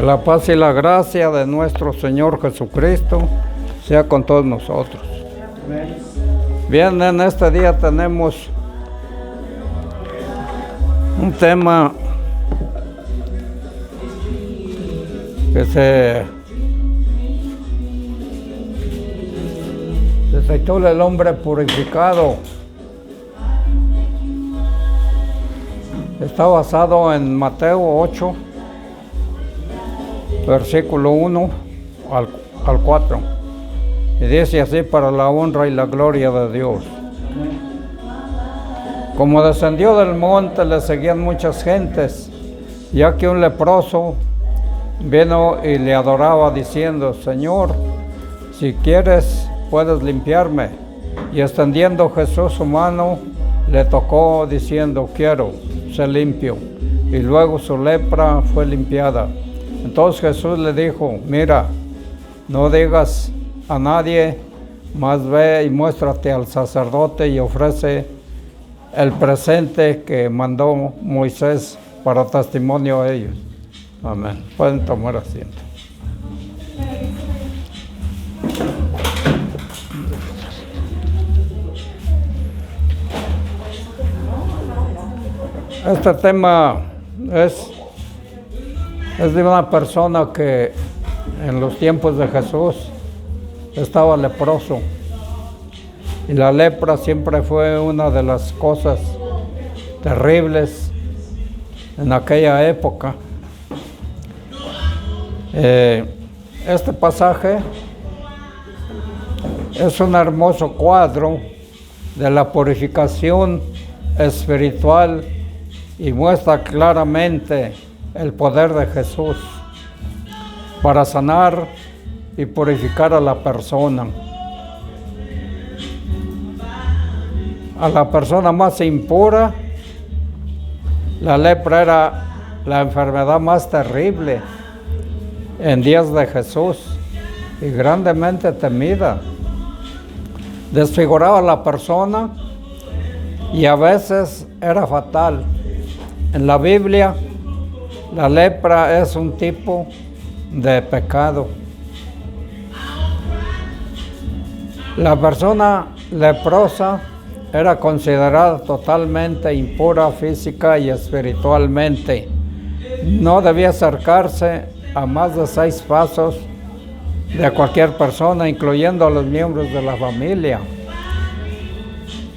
la paz y la gracia de nuestro Señor Jesucristo sea con todos nosotros. Bien, en este día tenemos un tema que se titula El hombre purificado. Está basado en Mateo 8, versículo 1 al 4. Y dice así: para la honra y la gloria de Dios. Como descendió del monte, le seguían muchas gentes, ya que un leproso vino y le adoraba diciendo: Señor, si quieres, puedes limpiarme. Y extendiendo Jesús su mano, le tocó diciendo: quiero, sé limpio. Y luego su lepra fue limpiada. Entonces Jesús le dijo: mira, no digas a nadie, mas ve y muéstrate al sacerdote y ofrece el presente que mandó Moisés para testimonio a ellos. Amén. Pueden tomar asiento. Este tema es de una persona que en los tiempos de Jesús estaba leproso. Y la lepra siempre fue una de las cosas terribles en aquella época. Este pasaje es un hermoso cuadro de la purificación espiritual y muestra claramente el poder de Jesús para sanar y purificar a la persona. A la persona más impura, la lepra era la enfermedad más terrible en días de Jesús y grandemente temida. Desfiguraba a la persona y a veces era fatal. En la Biblia, la lepra es un tipo de pecado. La persona leprosa era considerada totalmente impura física y espiritualmente. No debía acercarse a más de 6 pasos de cualquier persona, incluyendo a los miembros de la familia.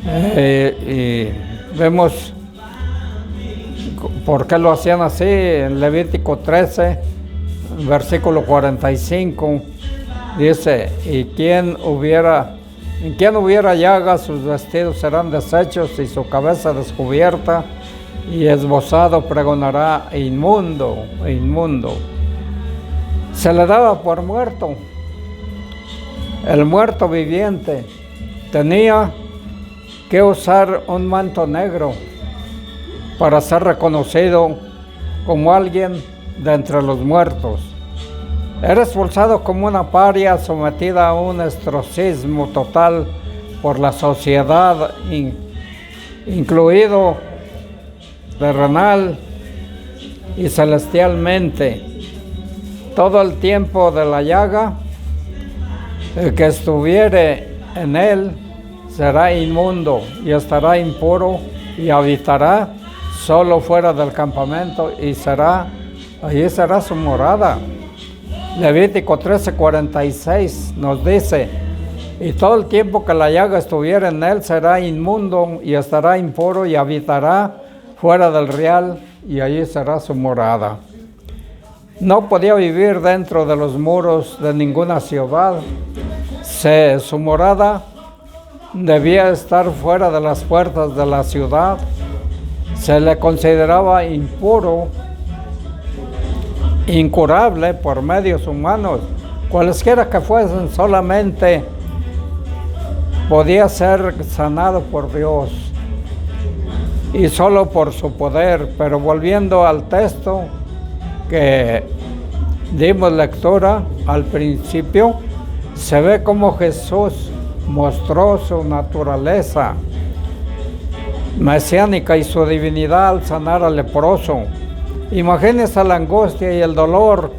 Y vemos por qué lo hacían así. En Levítico 13, versículo 45, dice: en quien hubiera llagas, sus vestidos serán deshechos y su cabeza descubierta, y esbozado pregonará: inmundo, inmundo. Se le daba por muerto. El muerto viviente tenía que usar un manto negro para ser reconocido como alguien de entre los muertos. Era expulsado como una paria, sometida a un ostracismo total por la sociedad, incluido terrenal y celestialmente. Todo el tiempo de la llaga, el que estuviere en él será inmundo y estará impuro y habitará solo fuera del campamento y allí será su morada. Levítico 13:46 nos dice: y todo el tiempo que la llaga estuviera en él será inmundo y estará impuro y habitará fuera del real y allí será su morada. No podía vivir dentro de los muros de ninguna ciudad. Su morada debía estar fuera de las puertas de la ciudad. Se le consideraba impuro, incurable por medios humanos. Cualesquiera que fuesen, solamente podía ser sanado por Dios y solo por su poder. Pero volviendo al texto que dimos lectura al principio, se ve cómo Jesús mostró su naturaleza mesiánica y su divinidad al sanar al leproso. Imagínense la angustia y el dolor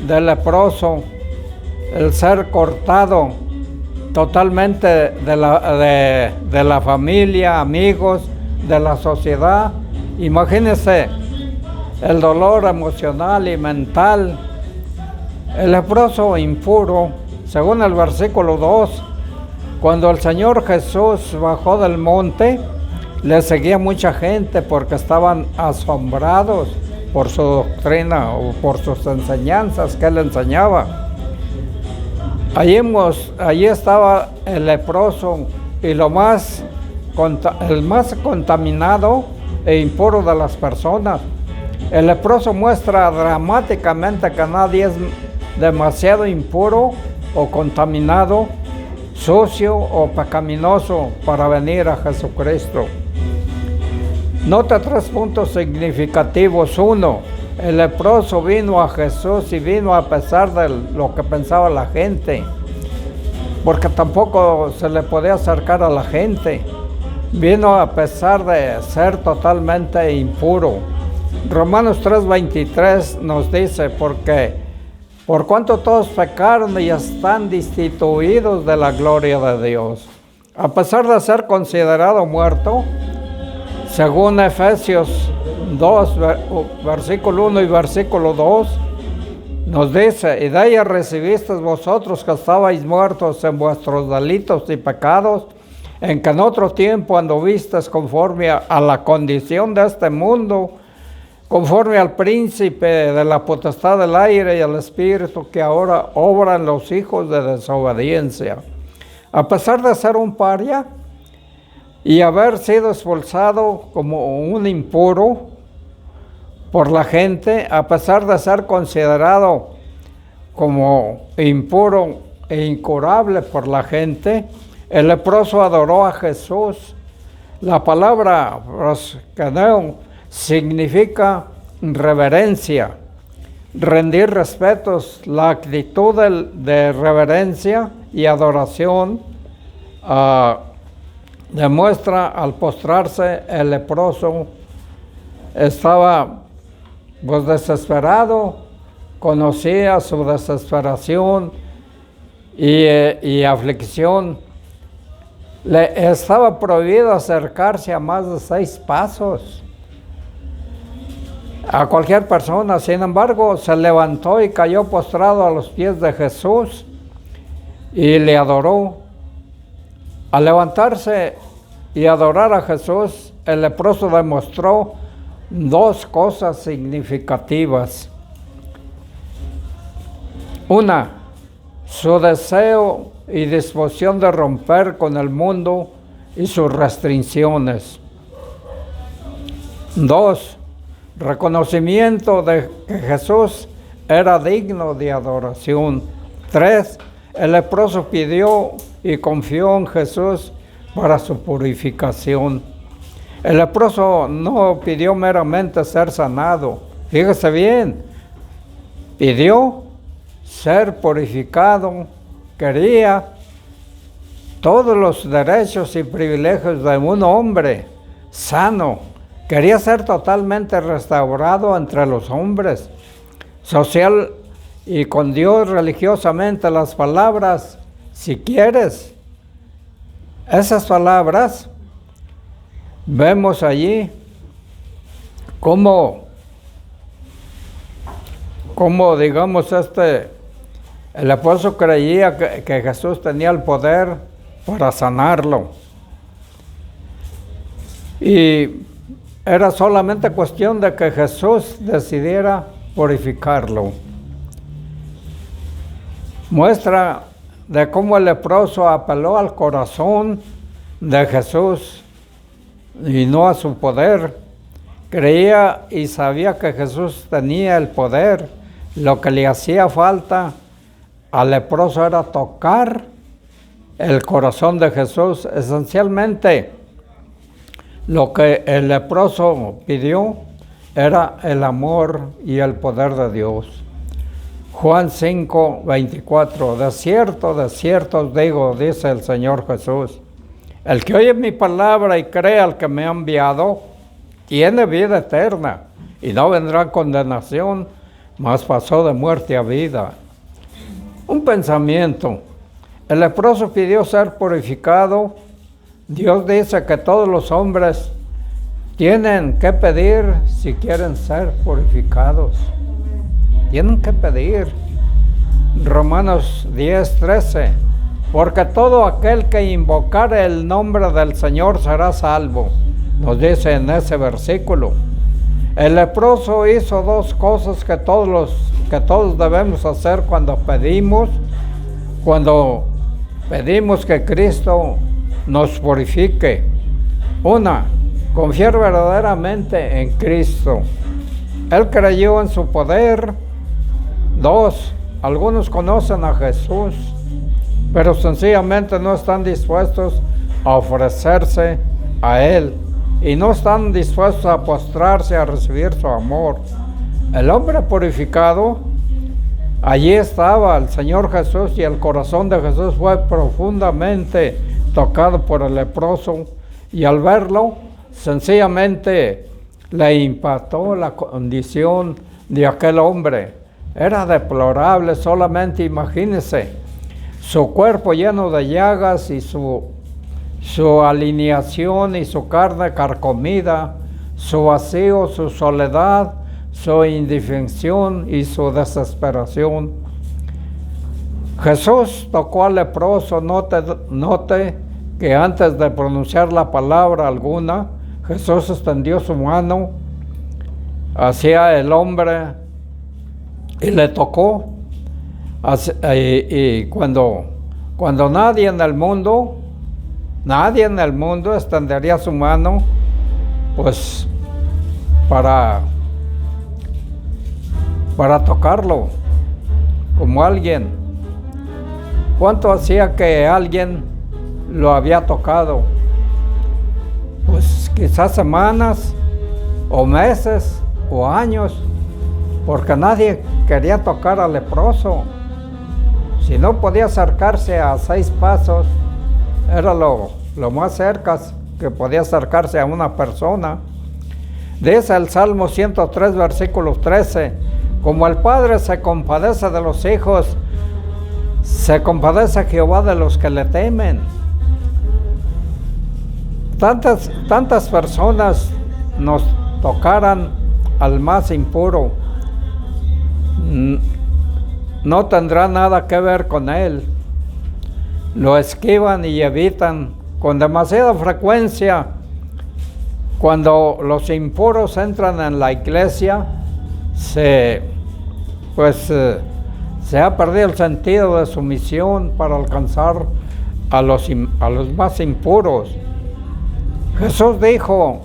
del leproso, el ser cortado totalmente de la familia, amigos, de la sociedad. Imagínense el dolor emocional y mental. El leproso impuro, según el versículo 2, cuando el Señor Jesús bajó del monte, le seguía mucha gente porque estaban asombrados por su doctrina o por sus enseñanzas que él enseñaba. Allí estaba el leproso y el más contaminado e impuro de las personas. El leproso muestra dramáticamente que nadie es demasiado impuro o contaminado, sucio o pecaminoso para venir a Jesucristo. Nota 3 puntos significativos. 1. El leproso vino a Jesús y vino a pesar de lo que pensaba la gente, porque tampoco se le podía acercar a la gente. Vino a pesar de ser totalmente impuro. Romanos 3:23 nos dice, porque por cuanto todos pecaron y están destituidos de la gloria de Dios. A pesar de ser considerado muerto, según Efesios 2, versículo 1 y versículo 2, nos dice, y de ella recibisteis vosotros que estabais muertos en vuestros delitos y pecados, en que en otro tiempo anduvisteis conforme a la condición de este mundo, conforme al príncipe de la potestad del aire y al espíritu que ahora obran los hijos de desobediencia. A pesar de ser un paria y haber sido expulsado como un impuro por la gente, a pesar de ser considerado como impuro e incurable por la gente, el leproso adoró a Jesús. La palabra proskeneo significa reverencia, rendir respetos. La actitud de reverencia y adoración demuestra al postrarse el leproso. Estaba pues desesperado, conocía su desesperación y aflicción. Le estaba prohibido acercarse a más de 6 pasos a cualquier persona. Sin embargo, se levantó y cayó postrado a los pies de Jesús y le adoró. Al levantarse y adorar a Jesús, el leproso demostró 2 cosas significativas. Una, su deseo y disposición de romper con el mundo y sus restricciones. 2, reconocimiento de que Jesús era digno de adoración. 3, el leproso pidió y confió en Jesús para su purificación. El leproso no pidió meramente ser sanado. Fíjese bien, pidió ser purificado. Quería todos los derechos y privilegios de un hombre sano. Quería ser totalmente restaurado entre los hombres, social y con Dios religiosamente. Las palabras, si quieres, esas palabras, vemos allí cómo digamos el leproso creía que Jesús tenía el poder para sanarlo. Y era solamente cuestión de que Jesús decidiera purificarlo. Muestra de cómo el leproso apeló al corazón de Jesús y no a su poder. Creía y sabía que Jesús tenía el poder. Lo que le hacía falta al leproso era tocar el corazón de Jesús. Esencialmente, lo que el leproso pidió era el amor y el poder de Dios. Juan 5:24, de cierto os digo, dice el Señor Jesús, el que oye mi palabra y cree al que me ha enviado, tiene vida eterna y no vendrá condenación, mas pasó de muerte a vida. Un pensamiento. El leproso pidió ser purificado. Dios dice que todos los hombres tienen que pedir si quieren ser purificados. Tienen que pedir. Romanos 10:13. Porque todo aquel que invocare el nombre del Señor será salvo. Nos dice en ese versículo. El leproso hizo dos cosas que todos debemos hacer cuando pedimos que Cristo nos purifique. Una, confiar verdaderamente en Cristo. Él creyó en su poder. Dos, algunos conocen a Jesús, pero sencillamente no están dispuestos a ofrecerse a Él y no están dispuestos a postrarse a recibir su amor. El hombre purificado, allí estaba el Señor Jesús, y el corazón de Jesús fue profundamente tocado por el leproso, y al verlo, sencillamente le impactó la condición de aquel hombre. Era deplorable, solamente imagínense, su cuerpo lleno de llagas y su alineación y su carne carcomida, su vacío, su soledad, su indefensión y su desesperación. Jesús tocó al leproso. Note que antes de pronunciar la palabra alguna, Jesús extendió su mano hacia el hombre y le tocó. Y cuando nadie en el mundo extendería su mano, pues para tocarlo como alguien. ¿Cuánto hacía que alguien lo había tocado? Pues quizás semanas o meses o años, porque nadie quería tocar al leproso. Si no podía acercarse a 6 pasos, era lo más cerca que podía acercarse a una persona. Dice el Salmo 103, versículo 13, como el Padre se compadece de los hijos, se compadece Jehová de los que le temen. Tantas personas nos tocaran al más impuro, no tendrá nada que ver con él. Lo esquivan y evitan con demasiada frecuencia. Cuando los impuros entran en la iglesia, se ha perdido el sentido de su misión para alcanzar a los más impuros. Jesús dijo,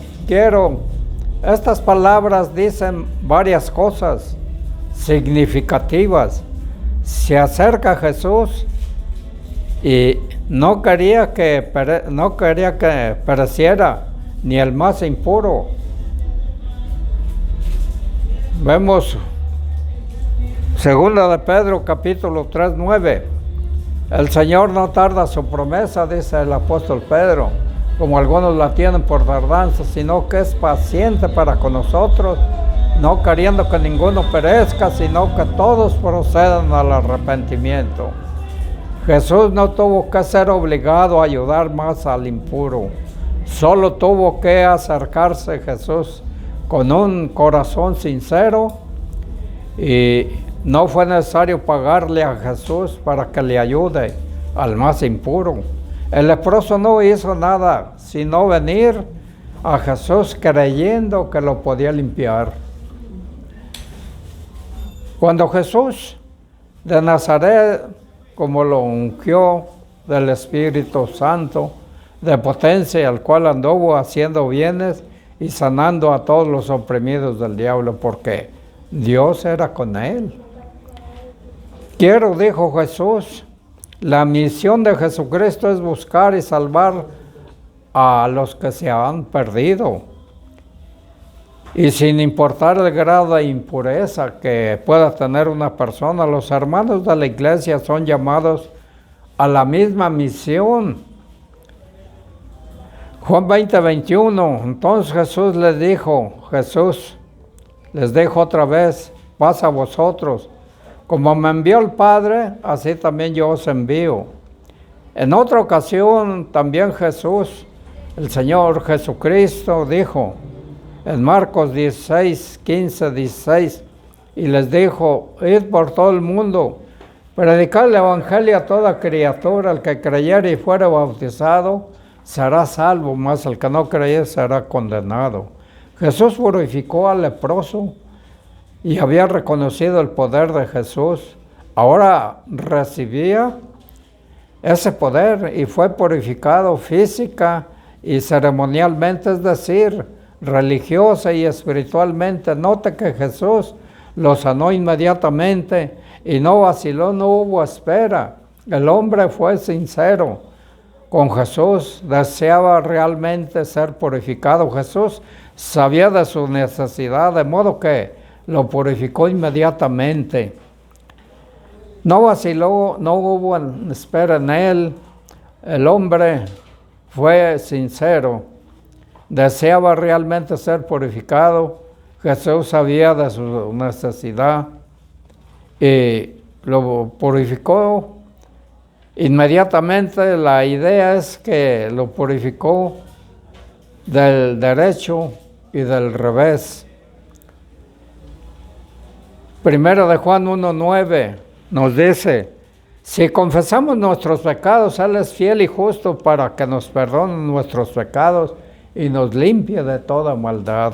estas palabras dicen varias cosas significativas. Se acerca Jesús y no quería que pereciera ni el más impuro. Vemos segunda de Pedro capítulo 3:9. El Señor no tarda su promesa, dice el apóstol Pedro, como algunos la tienen por tardanza, sino que es paciente para con nosotros, no queriendo que ninguno perezca, sino que todos procedan al arrepentimiento. Jesús no tuvo que ser obligado a ayudar más al impuro, solo tuvo que acercarse Jesús con un corazón sincero, y no fue necesario pagarle a Jesús para que le ayude al más impuro. El leproso no hizo nada, sino venir a Jesús creyendo que lo podía limpiar. Cuando Jesús de Nazaret, como lo ungió del Espíritu Santo, de potencia, al cual anduvo haciendo bienes y sanando a todos los oprimidos del diablo, porque Dios era con él. Dijo Jesús, la misión de Jesucristo es buscar y salvar a los que se han perdido. Y sin importar el grado de impureza que pueda tener una persona, los hermanos de la iglesia son llamados a la misma misión. Juan 20:21, entonces Jesús les dijo otra vez, paz a vosotros. Como me envió el Padre, así también yo os envío. En otra ocasión también Jesús, el Señor Jesucristo, dijo en Marcos 16, 15, 16, y les dijo: id por todo el mundo, predicad el evangelio a toda criatura. El que creyere y fuere bautizado será salvo, mas el que no creyere será condenado. Jesús purificó al leproso y había reconocido el poder de Jesús. Ahora recibía ese poder y fue purificado física y ceremonialmente, es decir, religiosa y espiritualmente. Note que Jesús lo sanó inmediatamente y no vaciló, no hubo espera. El hombre fue sincero con Jesús, deseaba realmente ser purificado. Jesús sabía de su necesidad, de modo que lo purificó inmediatamente. No vaciló, no hubo espera en él. El hombre fue sincero, deseaba realmente ser purificado. Jesús sabía de su necesidad y lo purificó inmediatamente. La idea es que lo purificó del derecho y del revés. Primero de Juan 1:9 nos dice: si confesamos nuestros pecados, Él es fiel y justo para que nos perdone nuestros pecados y nos limpie de toda maldad.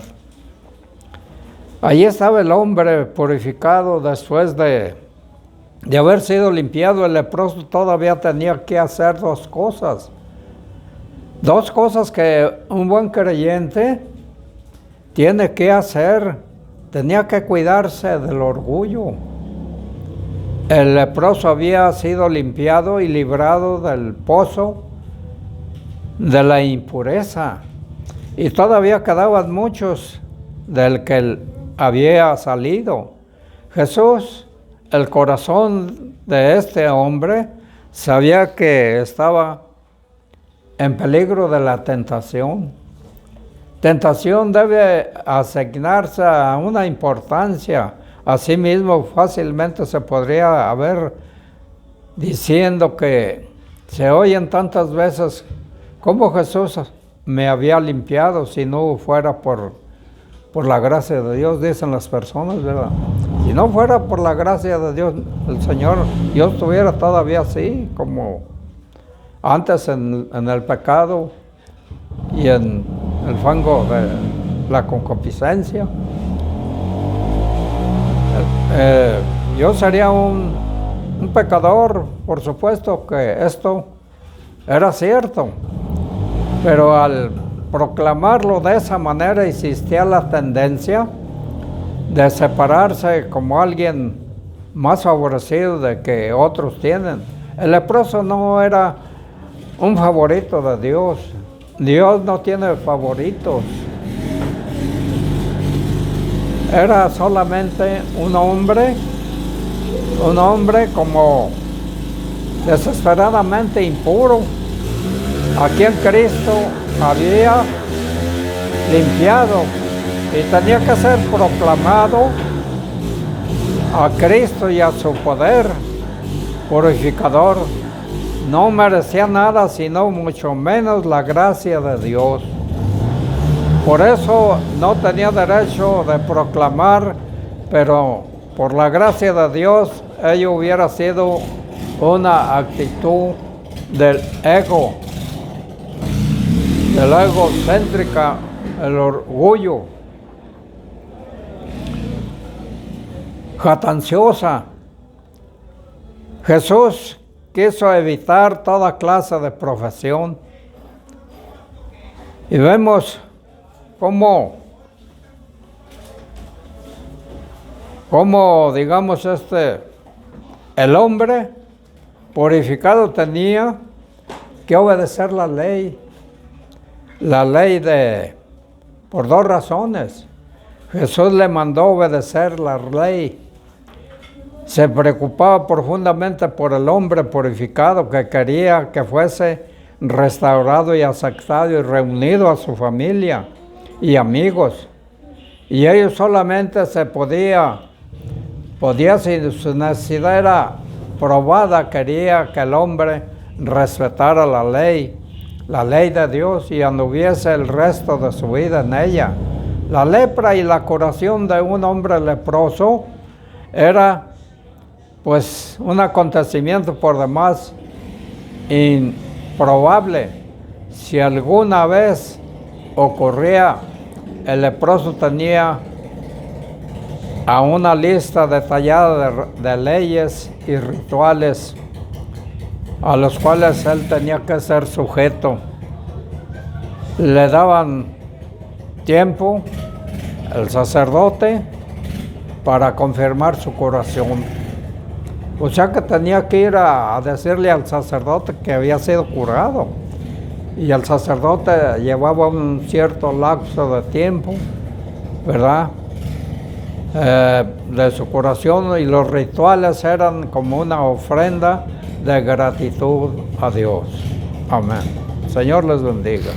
Allí estaba el hombre purificado después de haber sido limpiado. El leproso todavía tenía que hacer dos cosas que un buen creyente tiene que hacer. Tenía que cuidarse del orgullo. El leproso había sido limpiado y librado del pozo de la impureza, y todavía quedaban muchos del que él había salido. Jesús, el corazón de este hombre, sabía que estaba en peligro de la tentación. Tentación debe asignarse a una importancia. Asimismo, fácilmente se podría haber diciendo que se oyen tantas veces: ¿cómo Jesús me había limpiado si no fuera por la gracia de Dios? Dicen las personas, ¿verdad? Si no fuera por la gracia de Dios, el Señor, yo estuviera todavía así, como antes en el pecado y en el fango de la concupiscencia. Yo sería un pecador. Por supuesto que esto era cierto, pero al proclamarlo de esa manera existía la tendencia de separarse como alguien más favorecido de que otros tienen. El leproso no era un favorito de Dios. Dios no tiene favoritos. Era solamente un hombre como desesperadamente impuro, a quien Cristo había limpiado, y tenía que ser proclamado a Cristo y a su poder purificador. No merecía nada, sino mucho menos la gracia de Dios. Por eso no tenía derecho de proclamar, pero por la gracia de Dios, ello hubiera sido una actitud del egocéntrica, el orgullo, jactanciosa. Jesús quiso evitar toda clase de profesión, y vemos cómo digamos el hombre purificado tenía que obedecer la ley por dos razones. Jesús le mandó obedecer la ley. Se preocupaba profundamente por el hombre purificado, que quería que fuese restaurado y aceptado y reunido a su familia y amigos. Y ellos solamente se podía podía, si su necesidad era probada, quería que el hombre respetara la ley de Dios, y anduviese el resto de su vida en ella. La lepra y la curación de un hombre leproso era pues un acontecimiento por demás improbable. Si alguna vez ocurría, el leproso tenía a una lista detallada de leyes y rituales a los cuales él tenía que ser sujeto. Le daban tiempo el sacerdote para confirmar su curación. O sea que tenía que ir a decirle al sacerdote que había sido curado. Y el sacerdote llevaba un cierto lapso de tiempo, ¿verdad?, de su curación, y los rituales eran como una ofrenda de gratitud a Dios. Amén. Señor les bendiga.